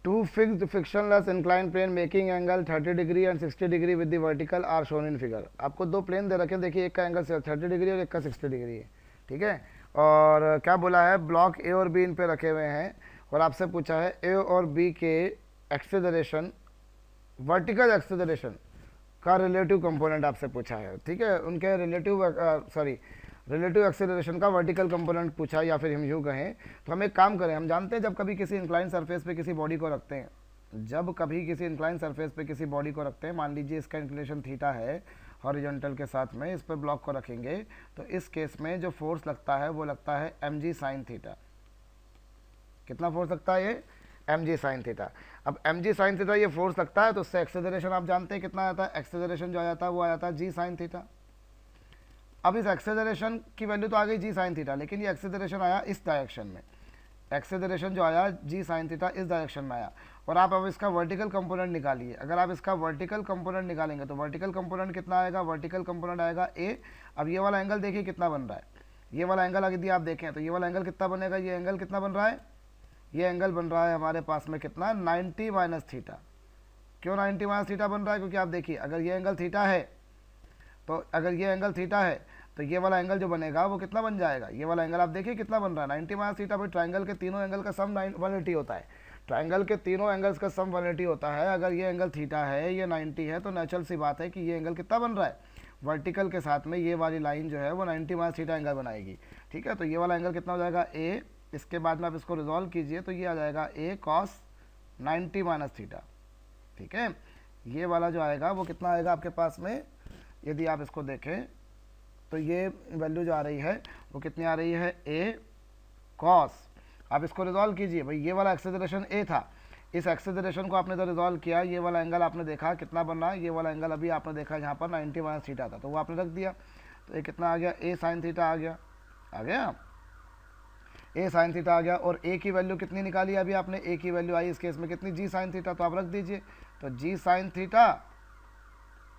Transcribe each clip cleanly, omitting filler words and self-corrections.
To fixed frictionless incline plane making angle 30 degree and 60 degree with the vertical are shown in figure. आपको दो plane दे रखे हैं, देखिए एक का एंगल 30 डिग्री और एक का 60 डिग्री है, ठीक है। और क्या बोला है, ब्लॉक ए और बी इन पे रखे हुए हैं और आपसे पूछा है ए और बी के एक्सेलरेशन, वर्टिकल एक्सेलरेशन का रिलेटिव कंपोनेंट आपसे पूछा है, ठीक है। उनके रिलेटिव एक्सेलरेशन का वर्टिकल कंपोनेंट पूछा है, या फिर हम यूँ कहें तो हम एक काम करें, हम जानते हैं जब कभी किसी इंक्लाइन सरफेस पे किसी बॉडी को रखते हैं, जब कभी किसी इंक्लाइन सरफेस पे किसी बॉडी को रखते हैं, मान लीजिए इसका इंक्लिनेशन थीटा है हॉरिजॉन्टल के साथ में, इस पर ब्लॉक को रखेंगे तो इस केस में जो फोर्स लगता है वो लगता है mg साइन थीटा। कितना फोर्स लगता है ये, mg साइन थीटा। अब mg साइन थीटा ये फोर्स लगता है तो उससे एक्सेलरेशन आप जानते हैं कितना आता है, एक्सेलरेशन जो आ जाता है वो आ जाता है g साइन थीटा। अब इस एक्सेलरेशन की वैल्यू तो आ गई g साइन थीटा, लेकिन ये एक्सेलरेशन आया इस डायरेक्शन में, एक्सेलरेशन जो आया g साइन थीटा इस डायरेक्शन में आया। और आप अब इसका वर्टिकल कंपोनेंट निकालिए, अगर आप इसका वर्टिकल कंपोनेंट निकालेंगे तो वर्टिकल कंपोनेंट कितना आएगा, वर्टिकल कंपोनेंट आएगा a। अब ये वाला एंगल देखिए कितना बन रहा है, ये वाला एंगल यदि आप देखें तो ये वाला एंगल कितना बनेगा, ये एंगल कितना बन रहा है, ये एंगल बन रहा है हमारे पास में कितना 90 माइनस थीटा। क्यों 90 माइनस थीटा बन रहा है, क्योंकि आप देखिए अगर ये एंगल थीटा है तो अगर ये एंगल थीटा है तो ये वाला एंगल जो बनेगा वो कितना बन जाएगा, ये वाला एंगल आप देखिए कितना बन रहा है 90 माइनस थीटा। भाई ट्राइंगल के तीनों एंगल का सम 180 होता है, ट्राइंगल के तीनों एंगल्स का सम 180 होता है। अगर ये एंगल थीटा है, ये 90 है, तो नेचुरल सी बात है कि ये एंगल कितना बन रहा है, वर्टिकल के साथ में ये वाली लाइन जो है वो 90 माइनस थीटा एंगल बनाएगी, ठीक है। तो ये वाला एंगल कितना हो जाएगा a, इसके बाद में आप इसको रिजॉल्व कीजिए तो ये आ जाएगा a कॉस 90 माइनस थीटा, ठीक है। ये वाला जो आएगा वो कितना आएगा आपके पास में, यदि आप इसको देखें तो ये वैल्यू जो आ रही है वो कितनी आ रही है, a कॉस, आप इसको रिजॉल्व कीजिए। भाई ये वाला एक्सेलरेशन a था, इस एक्सेलरेशन को आपने तो रिजॉल्व किया, ये वाला एंगल आपने देखा कितना बन रहा है, ये वाला एंगल अभी आपने देखा यहाँ पर 90 माइनस थीटा था तो वो आपने रख दिया, तो ये कितना आ गया, a साइन थीटा आ गया, a साइन थीटा आ गया। और a की वैल्यू कितनी निकाली अभी आपने, a की वैल्यू आई इस केस में कितनी, g साइन थीटा, तो आप रख दीजिए। तो g sine theta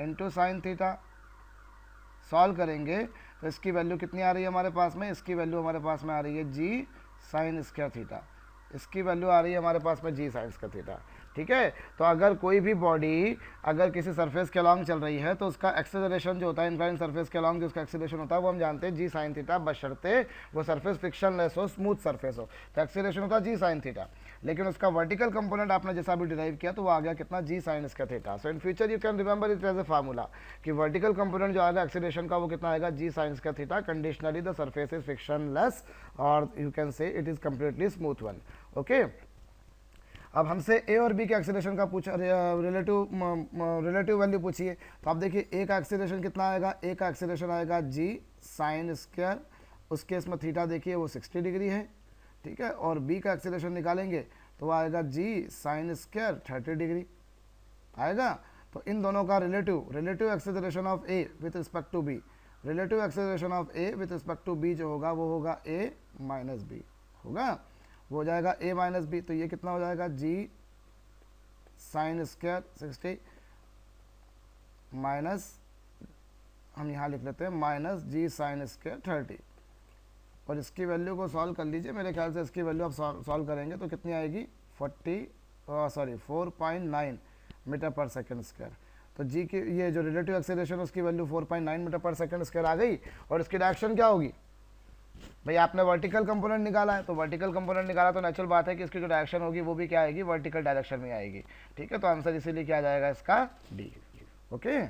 into sine theta solve करेंगे तो इसकी वैल्यू कितनी आ रही है हमारे पास में, इसकी वैल्यू हमारे पास में आ रही है g साइन स्क्वायर थीटा, इसकी वैल्यू आ रही है हमारे पास में g साइन स्क्वायर थीटा, ठीक है। तो अगर कोई भी बॉडी अगर किसी सरफेस के अलॉन्ग चल रही है तो उसका एक्सेलरेशन जो होता है इंक्लाइन सरफेस के अलॉन्ग जो उसका एक्सेलरेशन होता है वो हम जानते हैं g साइन थीटा, बशर्ते वो सरफेस फ्रिक्शनलेस हो, स्मूथ सरफेस हो, तो एक्सेलरेशन होता है g साइन थीटा। लेकिन उसका वर्टिकल कंपोनेंट आपने जैसा भी डिराइव किया तो वो आ गया कितना, g sine square theta. So in future you can remember it as a formula कि वर्टिकल कंपोनेंट जो आएगा एक्सेलरेशन का वो कितना आएगा, g sine square theta, conditionally the surface is frictionless और you can say it is completely smooth one, okay. अब हमसे ए और बी के एक्सेलरेशन का पूछा, रिलेटिव वैल्यू पूछिए, तो आप देखिए ए का एक्सेलरेशन कितना आएगा, ए का एक्सेलरेशन आएगा g साइन स्क्वायर, उस केस में थीटा देखिए वो 60 डिग्री है, ठीक है। और बी का एक्सेलरेशन निकालेंगे तो वो आएगा g साइन स्क्वायर 30 डिग्री आएगा। तो इन दोनों का relative acceleration of A with respect to B, relative acceleration of A with respect to B जो होगा वो होगा a माइनस बी होगा, वो हो जाएगा a माइनस बी। तो ये कितना हो जाएगा, g साइन स्क्वायर 60 माइनस, हम यहाँ लिख लेते हैं माइनस g साइन स्क्वायर 30, और इसकी वैल्यू को सॉल्व कर लीजिए। मेरे ख्याल से इसकी वैल्यू आप सॉल्व करेंगे तो कितनी आएगी, 4.9 मीटर पर सेकंड स्क्वायर। तो g की ये जो रिलेटिव एक्सेलरेशन उसकी वैल्यू 4.9 मीटर पर सेकंड स्क्वायर आ गई। और इसकी डायरेक्शन क्या होगी, भाई आपने वर्टिकल कंपोनेंट निकाला है, तो वर्टिकल कंपोनेंट निकाला तो नेचुरल बात है कि इसकी जो डायरेक्शन होगी वो भी क्या आएगी, वर्टिकल डायरेक्शन में आएगी, ठीक है। तो आंसर इसीलिए क्या आ जाएगा इसका डी, ओके।